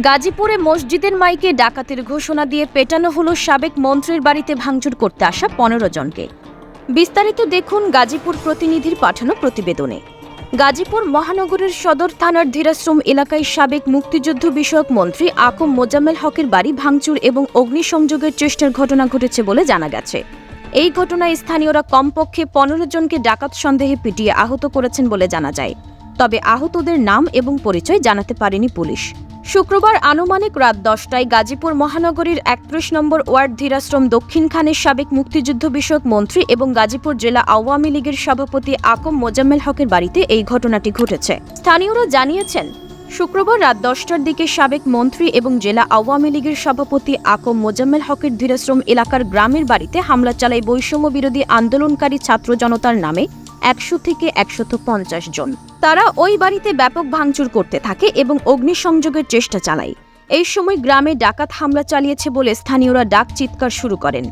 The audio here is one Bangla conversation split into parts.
গাজীপুরে মসজিদের মাইকে ডাকাতির ঘোষণা দিয়ে পেটানো হলো সাবেক মন্ত্রীর বাড়িতে ভাঙচুর করতে আসা ১৫ জনকে। বিস্তারিত দেখুন গাজীপুর প্রতিনিধির পাঠানো প্রতিবেদনে। গাজীপুর মহানগরের সদর থানার ধীরাশ্রম এলাকায় সাবেক মুক্তিযুদ্ধ বিষয়ক মন্ত্রী আকম মোজাম্মেল হকের বাড়ি ভাঙচুর এবং অগ্নিসংযোগের চেষ্টার ঘটনা ঘটেছে বলে জানা গেছে। এই ঘটনায় স্থানীয়রা কমপক্ষে ১৫ জনকে ডাকাত সন্দেহে পিটিয়ে আহত করেছেন বলে জানা যায়। তবে আহতদের নাম এবং পরিচয় জানাতে পারেনি পুলিশ। শুক্রবার আনুমানিক রাত ১০টায় গাজীপুর মহানগরীর ৩১ নম্বর ওয়ার্ড ধীরাশ্রম দক্ষিণ খানের সাবেক মুক্তিযুদ্ধ বিষয়ক মন্ত্রী এবং গাজীপুর জেলা আওয়ামী লীগের সভাপতি আকম মোজাম্মেল হকের বাড়িতে এই ঘটনাটি ঘটেছে। স্থানীয়রা জানিয়েছেন, শুক্রবার রাত ১০টার দিকে সাবেক মন্ত্রী এবং জেলা আওয়ামী লীগের সভাপতি আকম মোজাম্মেল হকের ধীরাশ্রম এলাকার গ্রামের বাড়িতে হামলা চালায় বৈষম্য বিরোধী আন্দোলনকারী ছাত্র জনতার নামে ১০০ থেকে ১৫০ জন। তারা ওই বাড়িতে ব্যাপক ভাঙচুর করতে থাকে এবং অগ্নিসংযোগের চেষ্টা চালায়। এই সময় গ্রামে ডাকাত হামলা চালিয়েছে বলে স্থানীয়রা ডাক চিৎকার শুরু করেন।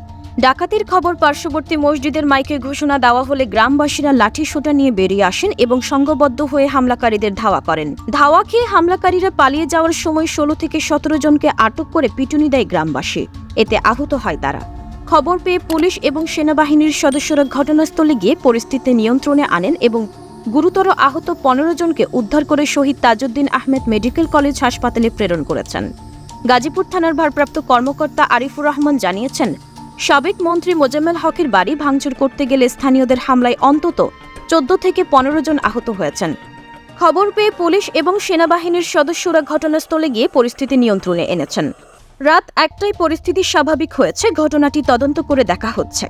ডাকাতির খবর পার্শ্ববর্তী মসজিদের মাইকে ঘোষণা দেওয়া হলে গ্রামবাসীরা লাঠি সোঁটা নিয়ে বেরিয়ে আসেন এবং সংঘবদ্ধ হয়ে হামলাকারীদের ধাওয়া করেন। ধাওয়া খেয়ে হামলাকারীরা পালিয়ে যাওয়ার সময় ১৬ থেকে ১৭ জনকে আটক করে পিটুনি দেয় গ্রামবাসী। এতে আহত হয় তারা। খবর পেয়ে পুলিশ এবং সেনাবাহিনীর সদস্যরা ঘটনাস্থলে গিয়ে পরিস্থিতি নিয়ন্ত্রণে আনেন এবং গুরুতর আহত ১৫ জনকে উদ্ধার করে শহীদ তাজউদ্দিন আহমেদ মেডিকেল কলেজ হাসপাতালে প্রেরণ করেছেন। গাজীপুর থানার ভারপ্রাপ্ত কর্মকর্তা আরিফুর রহমান জানিয়েছেন, সাবেক মন্ত্রী মোজাম্মেল হকের বাড়ি ভাঙচুর করতে গেলে স্থানীয়দের হামলায় অন্তত ১৪ থেকে ১৫ জন আহত হয়েছেন। খবর পেয়ে পুলিশ এবং সেনাবাহিনীর সদস্যরা ঘটনাস্থলে গিয়ে পরিস্থিতি নিয়ন্ত্রণে এনেছেন। রাত ১টায় পরিস্থিতি স্বাভাবিক হয়েছে। ঘটনাটি তদন্ত করে দেখা হচ্ছে।